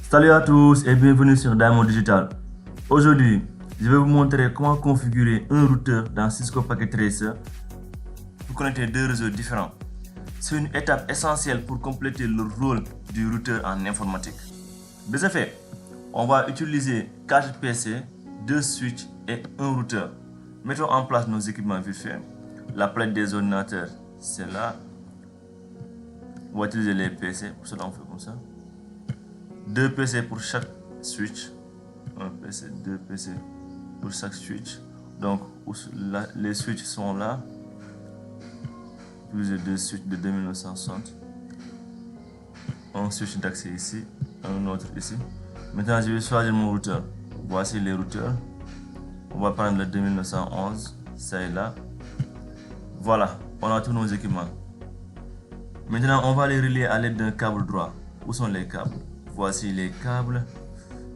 Salut à tous et bienvenue sur Diamond Digital. Aujourd'hui, je vais vous montrer comment configurer un routeur dans Cisco Packet Tracer pour connecter deux réseaux différents. C'est une étape essentielle pour compléter le rôle du routeur en informatique. De ce fait, on va utiliser 4 PC, 2 switches et un routeur. Mettons en place nos équipements vite fait. La plaque des ordinateurs, c'est là. On va utiliser les PC, pour cela on fait comme ça. 2 PC pour chaque switch. 1 PC, 2 PC pour chaque switch. Donc les switches sont là. Plus de 2 switches de 2960. Un switch d'accès ici, un autre ici. Maintenant je vais choisir mon routeur. Voici les routeurs. On va prendre le 2911, ça est là. Voilà, on a tous nos équipements. Maintenant on va les relier à l'aide d'un câble droit. Où sont les câbles? Voici les câbles.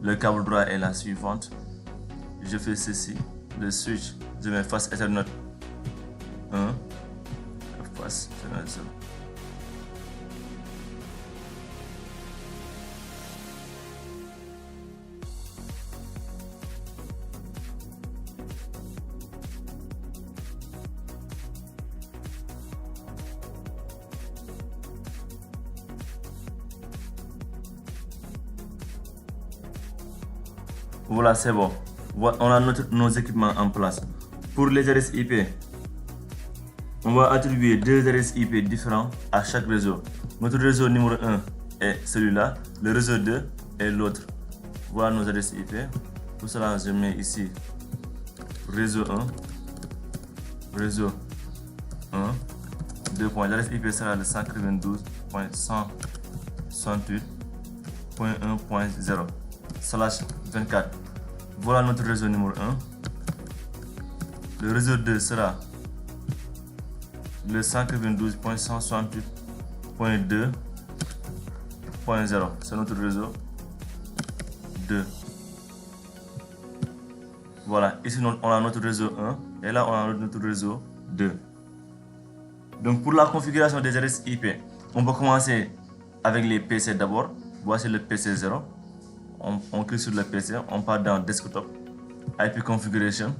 Le câble droit est la suivante. Je fais ceci. Le switch, je mets face Ethernet 1. Face Ethernet 0. Voilà, c'est bon. On a nos équipements en place. Pour les adresses IP, on va attribuer 2 adresses IP différents à chaque réseau. Notre réseau numéro 1 est celui-là. Le réseau 2 est l'autre. Voilà nos adresses IP. Pour cela, je mets ici réseau 1. Réseau 1. 2 points. L'adresse IP sera le 192.168.1.0/24. Voilà notre réseau numéro 1. Le réseau 2 sera le 192.168.2.0. C'est notre réseau 2. Voilà, ici on a notre réseau 1 et là on a notre réseau 2. Donc pour la configuration des adresses IP, on peut commencer avec les PC d'abord. Voici le PC 0. On clique sur le PC, on part dans Desktop, IP Configuration.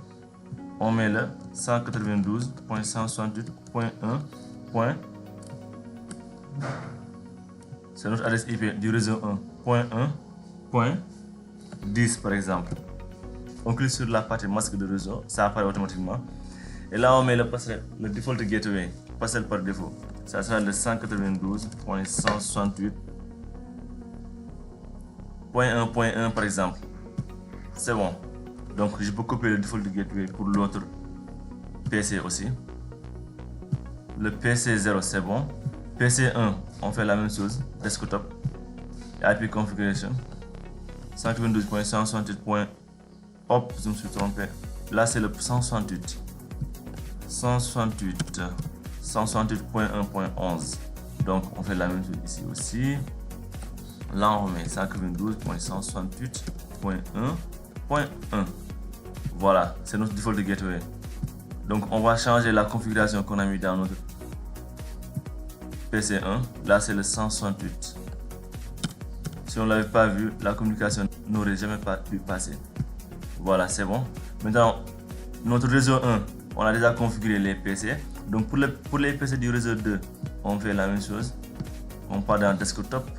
On met le 192.168.1. C'est notre adresse IP du réseau 1.1.10 par exemple. On clique sur la partie masque de réseau, ça apparaît automatiquement. Et là on met le default gateway, passer par défaut. Ça sera le 192.168.1.1 par exemple. C'est bon. Donc je peux copier le default gateway pour l'autre PC aussi. Le PC 0 c'est bon. PC 1 on fait la même chose. Desktop. IP configuration. 192.168. Hop, je me suis trompé. Là c'est le 168. 168.1.11. Donc on fait la même chose ici aussi. Là on met 192.168.1.1. Voilà, c'est notre default gateway. Donc on va changer la configuration qu'on a mis dans notre PC1. Là c'est le 168. Si on ne l'avait pas vu, la communication n'aurait jamais pu passer. Voilà, c'est bon. Maintenant, notre réseau 1, on a déjà configuré les PC. Donc pour les PC du réseau 2, on fait la même chose. On part dans Desktop.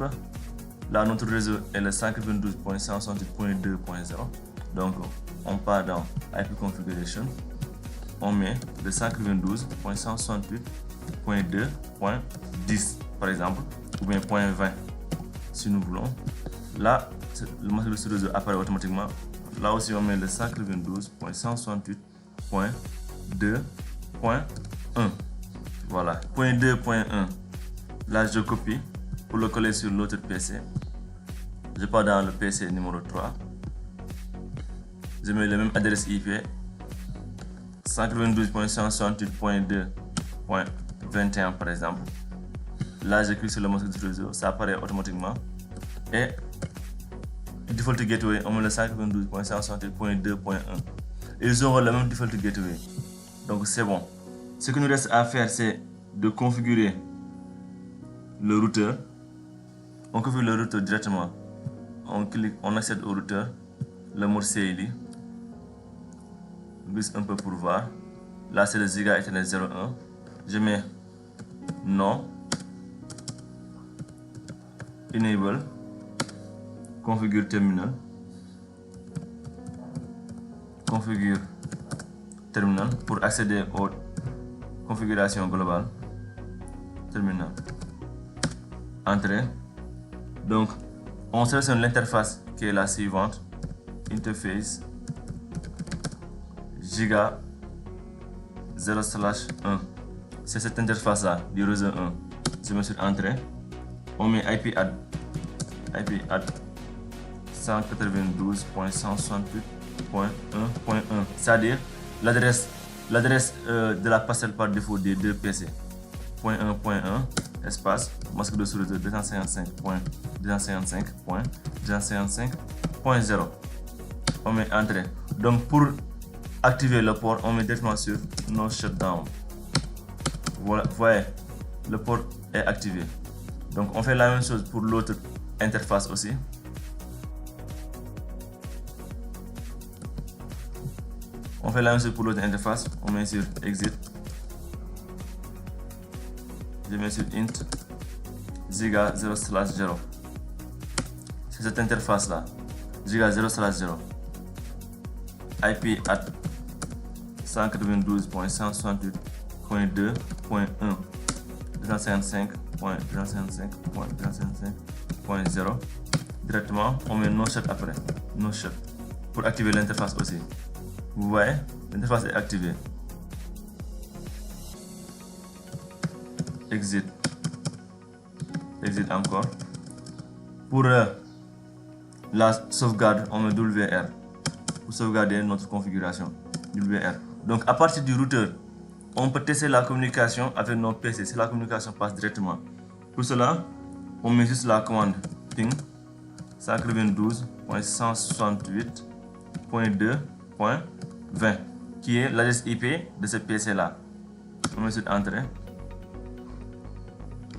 Là, notre réseau est le 192.168.2.0. Donc, on part dans IP Configuration. On met le 192.168.2.10 par exemple, ou bien .20 si nous voulons. Là, le masque de ce réseau apparaît automatiquement. Là aussi, on met le 192.168.2.1. Voilà, .2.1. Là, je copie pour le coller sur l'autre PC. Je pars dans le PC numéro 3. Je mets la même adresse IP. 192.168.2.21 par exemple. Là, je clique sur le masque du réseau. Ça apparaît automatiquement. Et default gateway, on met le 192.168.2.1. Ils auront le même default gateway. Donc c'est bon. Ce qu'il nous reste à faire, c'est de configurer le routeur. On configure le routeur directement. on clique, on accède au routeur, le mode CLI, on glisse un peu pour voir. Là c'est le Giga Ethernet 01. Je mets non, enable, configure terminal, configure terminal pour accéder aux configurations globales. Terminal, entrée. Donc on sélectionne l'interface qui est la suivante, interface Giga 0/1. C'est cette interface là du réseau 1. Je mets sur entrée. On met IP add 192.168.1.1, c'est-à-dire l'adresse de la parcelle par défaut des deux PC. .1.1 espace masque de sous-réseau 255.255.255.0. On met entrée. Donc pour activer le port, on met directement sur no shutdown. Voilà, voyez, le port est activé. Donc on fait la même chose pour l'autre interface aussi. On fait la même chose pour l'autre interface. On met sur exit. Je mets sur int Giga 0/0. C'est cette interface là, Giga 0/0. IP at 192.168.2.1 255.255.255.0. Directement, on met no shut après. No shut pour activer l'interface aussi. Vous voyez, l'interface est activée. Exit. Exit encore. Pour la sauvegarde, on met WR pour sauvegarder notre configuration. WR. Donc à partir du routeur, on peut tester la communication avec nos PC si la communication passe directement. Pour cela, on met juste la commande ping 192.168.2.20 qui est l'adresse IP de ce PC là. On met sur entrée.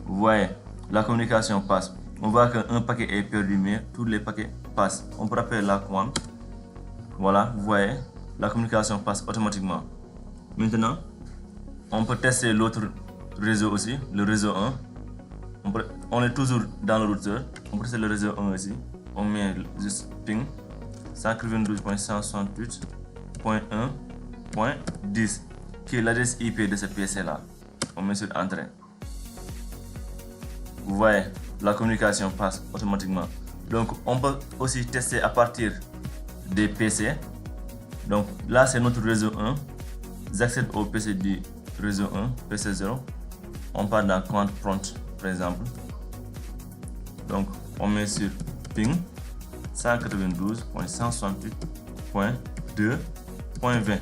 Vous voyez, la communication passe. On voit qu'un paquet est perdu, mais tous les paquets passent. On peut rappeler la commande. Voilà, vous voyez, la communication passe automatiquement. Maintenant, on peut tester l'autre réseau aussi, le réseau 1. On est toujours dans le routeur. On peut tester le réseau 1 aussi. On met juste ping 192.168.1.10 qui est l'adresse IP de ce PC là. On met sur entrée. Vous voyez, la communication passe automatiquement. Donc on peut aussi tester à partir des PC. Donc là c'est notre réseau 1. J'accède au PC du réseau 1, PC 0. On part dans commande prompt par exemple. Donc on met sur ping 192.168.2.20.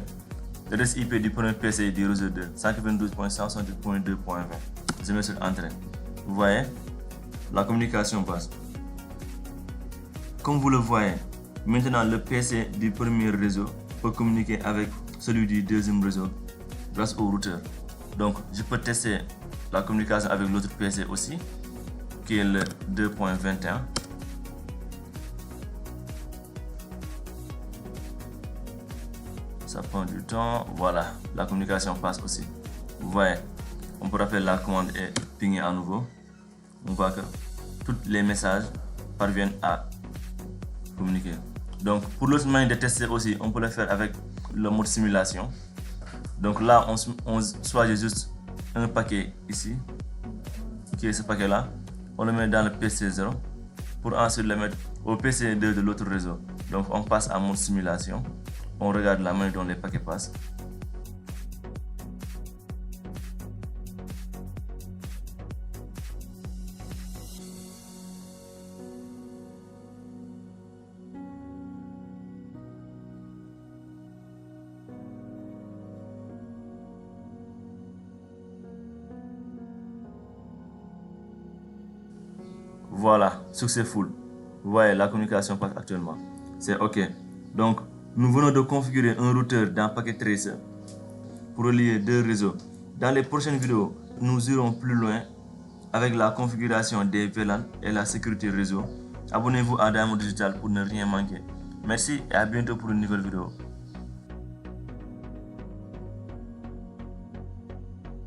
L'adresse IP du premier PC du réseau 2, 192.168.2.20. Je mets sur entrée. Vous voyez, la communication passe. Comme vous le voyez, maintenant le PC du premier réseau peut communiquer avec celui du deuxième réseau grâce au routeur. Donc je peux tester la communication avec l'autre PC aussi, qui est le 2.21. Ça prend du temps. Voilà, la communication passe aussi. Vous voyez, on peut rappeler la commande et pinguer à nouveau. On voit que tous les messages parviennent à communiquer. Donc pour l'autre moyen de tester aussi, on peut le faire avec le mode simulation. Donc là, on choisit juste un paquet ici, qui est ce paquet là. On le met dans le PC0 pour ensuite le mettre au PC2 de l'autre réseau. Donc on passe en mode simulation. On regarde la manière dont les paquets passent. Voilà, successful. Vous voyez, la communication passe actuellement. C'est OK. Donc, nous venons de configurer un routeur dans Packet Tracer pour relier deux réseaux. Dans les prochaines vidéos, nous irons plus loin avec la configuration des VLAN et la sécurité réseau Abonnez-vous à Damo Digital pour ne rien manquer. Merci et à bientôt pour une nouvelle vidéo.